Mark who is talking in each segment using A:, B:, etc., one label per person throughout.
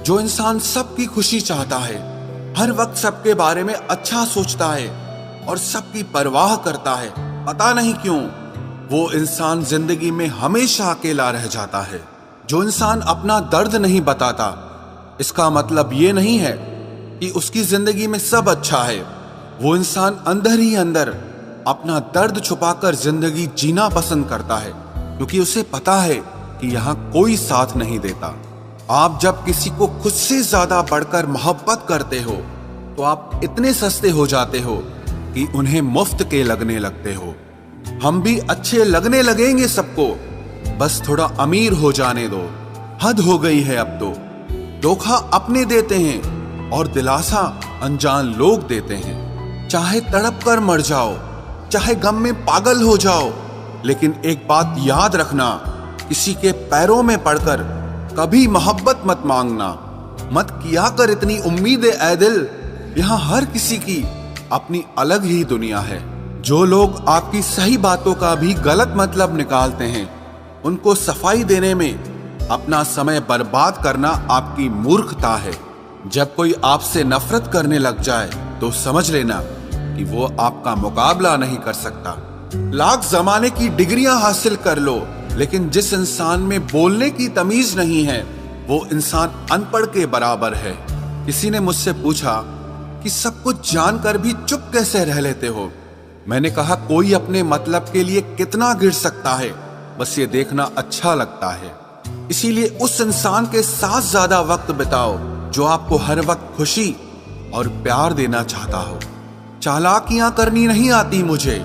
A: जो इंसान सबकी खुशी चाहता है, हर वक्त सबके बारे में अच्छा सोचता है और सबकी परवाह करता है, पता नहीं क्यों वो इंसान जिंदगी में हमेशा अकेला रह जाता है। जो इंसान अपना दर्द नहीं बताता, इसका मतलब ये नहीं है कि उसकी जिंदगी में सब अच्छा है। वो इंसान अंदर ही अंदर अपना दर्द छुपाकर जिंदगी जीना पसंद करता है, क्योंकि उसे पता है कि यहाँ कोई साथ नहीं देता। आप जब किसी को खुद से ज्यादा बढ़कर मोहब्बत करते हो तो आप इतने सस्ते हो जाते हो कि उन्हें मुफ्त के लगने लगते हो। हम भी अच्छे लगने लगेंगे सबको, बस थोड़ा अमीर हो जाने दो। हद हो गई है अब तो। धोखा अपने देते हैं और दिलासा अनजान लोग देते हैं। चाहे तड़प कर मर जाओ, चाहे गम में पागल हो जाओ, लेकिन एक बात याद रखना, किसी के पैरों में पड़कर कभी मोहब्बत मत मांगना। मत किया कर इतनी उम्मीदें ऐ दिल, यहाँ हर किसी की अपनी अलग ही दुनिया है। जो लोग आपकी सही बातों का भी गलत मतलब निकालते हैं, उनको सफाई देने में अपना समय बर्बाद करना आपकी मूर्खता है। जब कोई आपसे नफरत करने लग जाए तो समझ लेना कि वो आपका मुकाबला नहीं कर सकता। लाख जमाने की डिग्रियां हासिल कर लो, लेकिन जिस इंसान में बोलने की तमीज नहीं है, वो इंसान अनपढ़ के बराबर है। किसी ने मुझसे पूछा कि सब कुछ जानकर भी चुप कैसे रह लेते हो। मैंने कहा, कोई अपने मतलब के लिए कितना गिर सकता है, बस ये देखना अच्छा लगता है। इसीलिए उस इंसान के साथ ज्यादा वक्त बिताओ जो आपको हर वक्त खुशी और प्यार देना चाहता हो। चालाकियां करनी नहीं आती मुझे,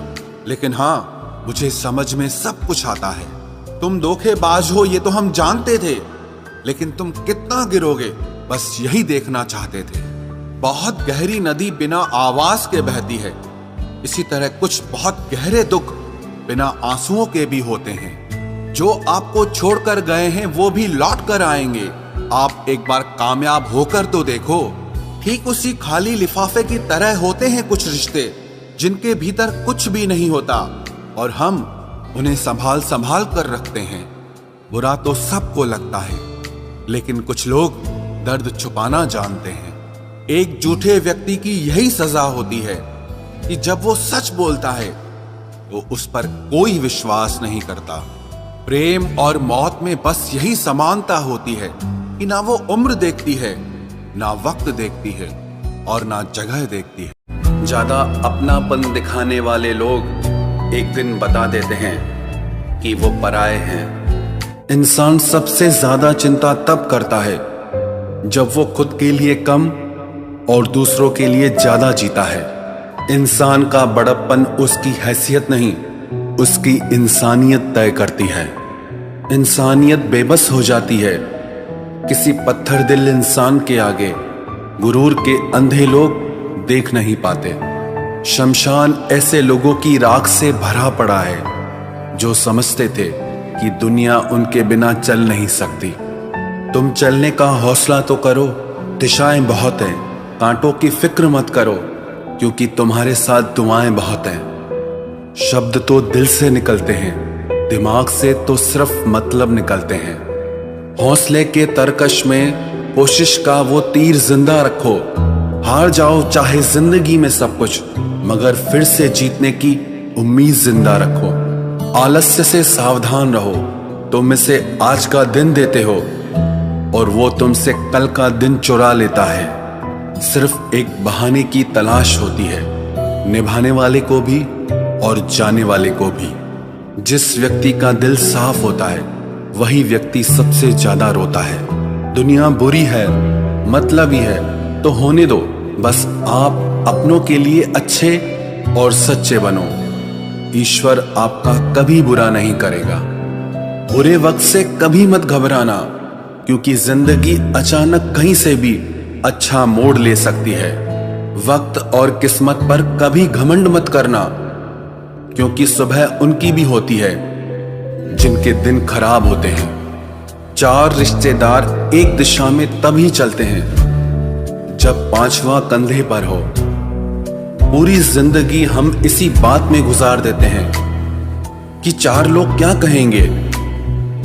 A: लेकिन हाँ, मुझे समझ में सब कुछ आता है। तुम धोखेबाज हो ये तो हम जानते थे, लेकिन तुम कितना गिरोगे बस यही देखना चाहते थे। बहुत गहरी नदी बिना आवाज के बहती है, इसी तरह कुछ बहुत गहरे दुख बिना आंसुओं के भी होते हैं। जो आपको छोड़कर गए हैं वो भी लौट कर आएंगे। आप एक बार कामयाब होकर तो देखो। ठीक उसी खाली लिफाफे की तरह होते हैं कुछ रिश्ते, जिनके भीतर कुछ भी नहीं होता और हम उन्हें संभाल संभाल कर रखते हैं। बुरा तो सबको लगता है, लेकिन कुछ लोग दर्द छुपाना जानते हैं। एक झूठे व्यक्ति की यही सजा होती है कि जब वो सच बोलता है तो उस पर कोई विश्वास नहीं करता। प्रेम और मौत में बस यही समानता होती है कि ना वो उम्र देखती है, ना वक्त देखती है और ना जगह देखती है। ज्यादा अपनापन दिखाने वाले लोग एक दिन बता देते हैं कि वो पराए हैं। इंसान सबसे ज्यादा चिंता तब करता है जब वो खुद के लिए कम और दूसरों के लिए ज्यादा जीता है। इंसान का बड़प्पन उसकी हैसियत नहीं, उसकी इंसानियत तय करती है। इंसानियत बेबस हो जाती है किसी पत्थर दिल इंसान के आगे। गुरूर के अंधे लोग देख नहीं पाते। शमशान ऐसे लोगों की राख से भरा पड़ा है जो समझते थे कि दुनिया उनके बिना चल नहीं सकती। तुम चलने का हौसला तो करो, दिशाएं बहुत हैं। कांटों की फिक्र मत करो, क्योंकि तुम्हारे साथ दुआएं बहुत हैं। शब्द तो दिल से निकलते हैं, दिमाग से तो सिर्फ मतलब निकलते हैं। हौसले के तरकश में कोशिश का वो तीर जिंदा रखो। हार जाओ चाहे जिंदगी में सब कुछ, मगर फिर से जीतने की उम्मीद जिंदा रखो। आलस्य से सावधान रहो। तुम इसे आज का दिन देते हो और वो तुमसे कल का दिन चुरा लेता है। सिर्फ एक बहाने की तलाश होती है, निभाने वाले को भी और जाने वाले को भी। जिस व्यक्ति का दिल साफ होता है वही व्यक्ति सबसे ज्यादा रोता है। दुनिया बुरी है, मतलबी है तो होने दो। बस आप अपनों के लिए अच्छे और सच्चे बनो। ईश्वर आपका कभी बुरा नहीं करेगा। बुरे वक्त से कभी मत घबराना, क्योंकि जिंदगी अचानक कहीं से भी अच्छा मोड़ ले सकती है। वक्त और किस्मत पर कभी घमंड मत करना, क्योंकि सुबह उनकी भी होती है जिनके दिन खराब होते हैं। चार रिश्तेदार एक दिशा में तभी चलते हैं जब पांचवा कंधे पर हो। पूरी जिंदगी हम इसी बात में गुजार देते हैं कि चार लोग क्या कहेंगे,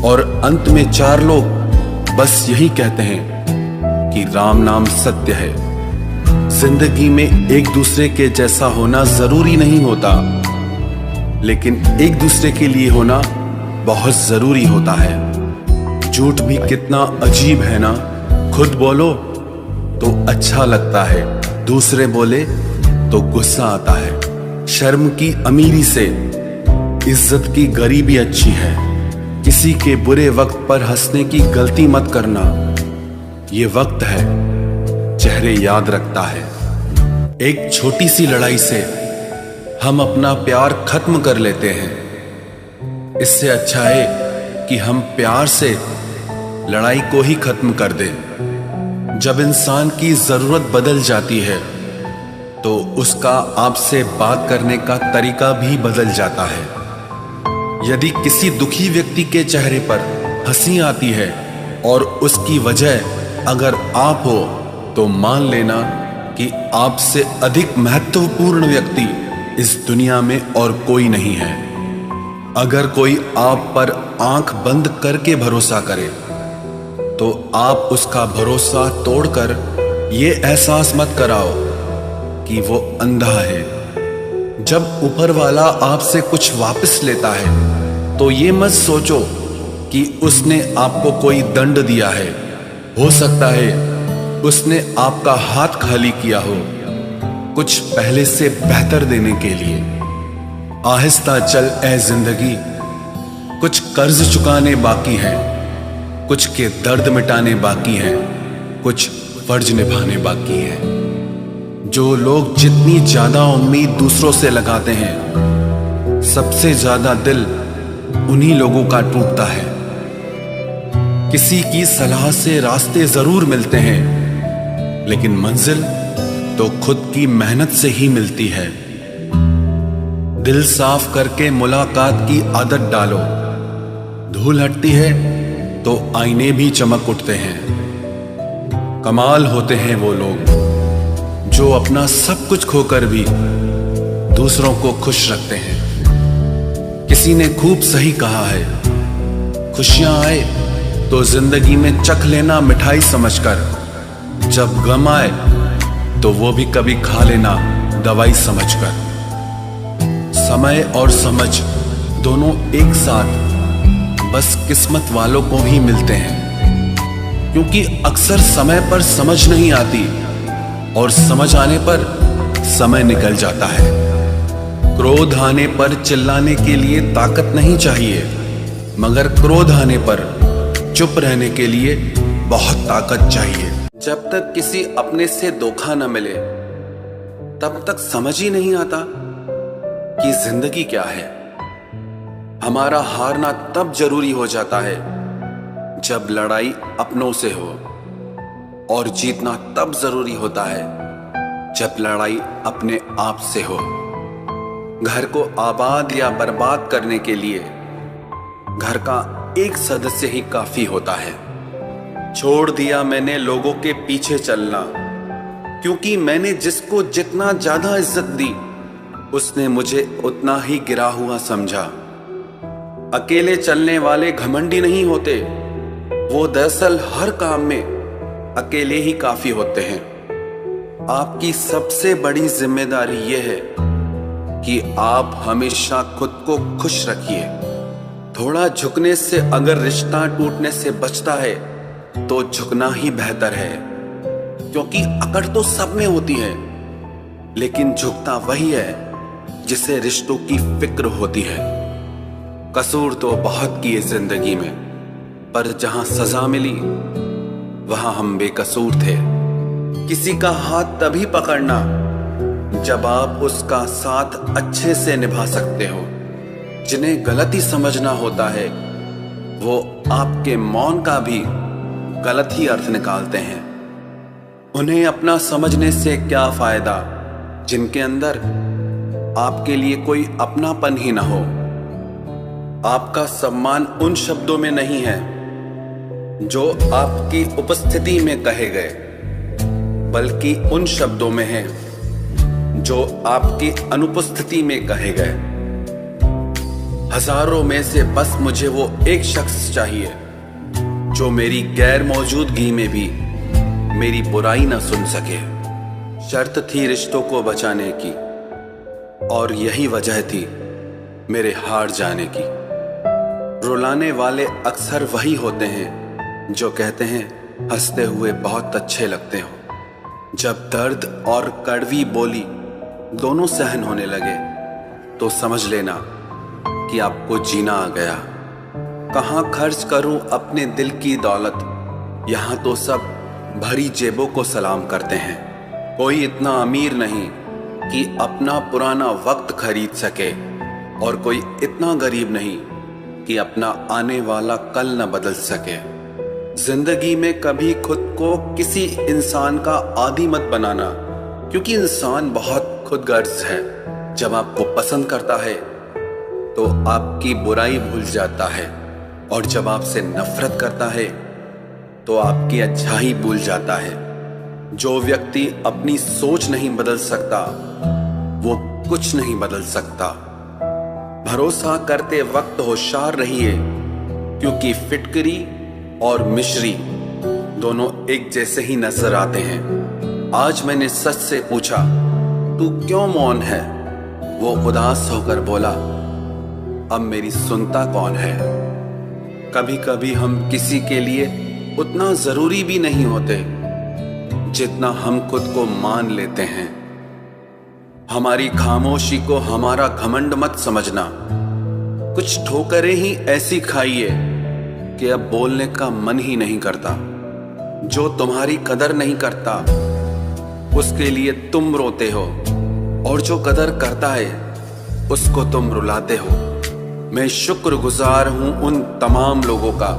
A: और अंत में चार लोग बस यही कहते हैं कि राम नाम सत्य है। जिंदगी में एक दूसरे के जैसा होना जरूरी नहीं होता, लेकिन एक दूसरे के लिए होना बहुत जरूरी होता है। झूठ भी कितना अजीब है ना, खुद बोलो तो अच्छा लगता है, दूसरे बोले तो गुस्सा आता है। शर्म की अमीरी से इज्जत की गरीबी अच्छी है। किसी के बुरे वक्त पर हंसने की गलती मत करना, ये वक्त है चेहरे याद रखता है। एक छोटी सी लड़ाई से हम अपना प्यार खत्म कर लेते हैं। इससे अच्छा है कि हम प्यार से लड़ाई को ही खत्म कर दें। जब इंसान की जरूरत बदल जाती है तो उसका आपसे बात करने का तरीका भी बदल जाता है। यदि किसी दुखी व्यक्ति के चेहरे पर हंसी आती है और उसकी वजह अगर आप हो, तो मान लेना कि आपसे अधिक महत्वपूर्ण व्यक्ति इस दुनिया में और कोई नहीं है। अगर कोई आप पर आंख बंद करके भरोसा करे, तो आप उसका भरोसा तोड़कर ये एहसास मत कराओ कि वो अंधा है। जब ऊपर वाला आपसे कुछ वापस लेता है, तो ये मत सोचो कि उसने आपको कोई दंड दिया है। हो सकता है उसने आपका हाथ खाली किया हो, कुछ पहले से बेहतर देने के लिए। आहिस्ता चल ए जिंदगी, कुछ कर्ज चुकाने बाकी हैं, कुछ के दर्द मिटाने बाकी हैं, कुछ फर्ज निभाने बाकी हैं। जो लोग जितनी ज्यादा उम्मीद दूसरों से लगाते हैं, सबसे ज्यादा दिल उन्हीं लोगों का टूटता है। किसी की सलाह से रास्ते जरूर मिलते हैं, लेकिन मंजिल तो खुद की मेहनत से ही मिलती है। दिल साफ करके मुलाकात की आदत डालो। धूल हटती है तो आईने भी चमक उठते हैं। कमाल होते हैं वो लोग जो अपना सब कुछ खोकर भी दूसरों को खुश रखते हैं। किसी ने खूब सही कहा है, खुशियां आए तो जिंदगी में चख लेना मिठाई समझकर, जब गम आए तो वो भी कभी खा लेना दवाई समझकर। समय और समझ दोनों एक साथ बस किस्मत वालों को ही मिलते हैं, क्योंकि अक्सर समय पर समझ नहीं आती और समझ आने पर समय निकल जाता है। क्रोध आने पर चिल्लाने के लिए ताकत नहीं चाहिए, मगर क्रोध आने पर चुप रहने के लिए बहुत ताकत चाहिए। जब तक किसी अपने से धोखा न मिले, तब तक समझ ही नहीं आता कि जिंदगी क्या है। हमारा हारना तब जरूरी हो जाता है जब लड़ाई अपनों से हो, और जीतना तब जरूरी होता है जब लड़ाई अपने आप से हो। घर को आबाद या बर्बाद करने के लिए घर का एक सदस्य ही काफी होता है। छोड़ दिया मैंने लोगों के पीछे चलना, क्योंकि मैंने जिसको जितना ज्यादा इज्जत दी, उसने मुझे उतना ही गिरा हुआ समझा। अकेले चलने वाले घमंडी नहीं होते, वो दरअसल हर काम में अकेले ही काफी होते हैं। आपकी सबसे बड़ी जिम्मेदारी यह है कि आप हमेशा खुद को खुश रखिए। थोड़ा झुकने से अगर रिश्ता टूटने से बचता है तो झुकना ही बेहतर है, क्योंकि अकड़ तो सब में होती है, लेकिन झुकता वही है जिसे रिश्तों की फिक्र होती है। कसूर तो बहुत किए जिंदगी में, पर जहां सजा मिली वहां हम बेकसूर थे। किसी का हाथ तभी पकड़ना जब आप उसका साथ अच्छे से निभा सकते हो। जिन्हें गलती समझना होता है, वो आपके मौन का भी गलत ही अर्थ निकालते हैं। उन्हें अपना समझने से क्या फायदा जिनके अंदर आपके लिए कोई अपनापन ही ना हो। आपका सम्मान उन शब्दों में नहीं है जो आपकी उपस्थिति में कहे गए, बल्कि उन शब्दों में है जो आपकी अनुपस्थिति में कहे गए। हजारों में से बस मुझे वो एक शख्स चाहिए जो मेरी गैर मौजूदगी में भी मेरी बुराई न सुन सके। शर्त थी रिश्तों को बचाने की, और यही वजह थी मेरे हार जाने की। रुलाने वाले अक्सर वही होते हैं जो कहते हैं हंसते हुए बहुत अच्छे लगते हो। जब दर्द और कड़वी बोली दोनों सहन होने लगे तो समझ लेना कि आपको जीना आ गया। कहाँ खर्च करूं अपने दिल की दौलत, यहाँ तो सब भरी जेबों को सलाम करते हैं। कोई इतना अमीर नहीं कि अपना पुराना वक्त खरीद सके, और कोई इतना गरीब नहीं कि अपना आने वाला कल न बदल सके। जिंदगी में कभी खुद को किसी इंसान का आदी मत बनाना, क्योंकि इंसान बहुत खुदगर्ज है। जब आपको पसंद करता है तो आपकी बुराई भूल जाता है, और जब आपसे नफरत करता है तो आपकी अच्छाई भूल जाता है। जो व्यक्ति अपनी सोच नहीं बदल सकता वो कुछ नहीं बदल सकता। भरोसा करते वक्त होशियार रहिए, क्योंकि फिटकरी और मिश्री दोनों एक जैसे ही नजर आते हैं। आज मैंने सच से पूछा, तू क्यों मौन है? वो उदास होकर बोला, अब मेरी सुनता कौन है? कभी कभी हम किसी के लिए उतना जरूरी भी नहीं होते जितना हम खुद को मान लेते हैं। हमारी खामोशी को हमारा घमंड मत समझना। कुछ ठोकरें ही ऐसी खाइए कि अब बोलने का मन ही नहीं करता। जो तुम्हारी कदर नहीं करता उसके लिए तुम रोते हो, और जो कदर करता है उसको तुम रुलाते हो। मैं शुक्रगुजार हूं उन तमाम लोगों का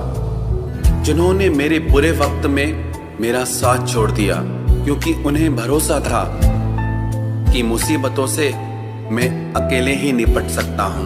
A: जिन्होंने मेरे बुरे वक्त में मेरा साथ छोड़ दिया, क्योंकि उन्हें भरोसा था कि मुसीबतों से मैं अकेले ही निपट सकता हूं।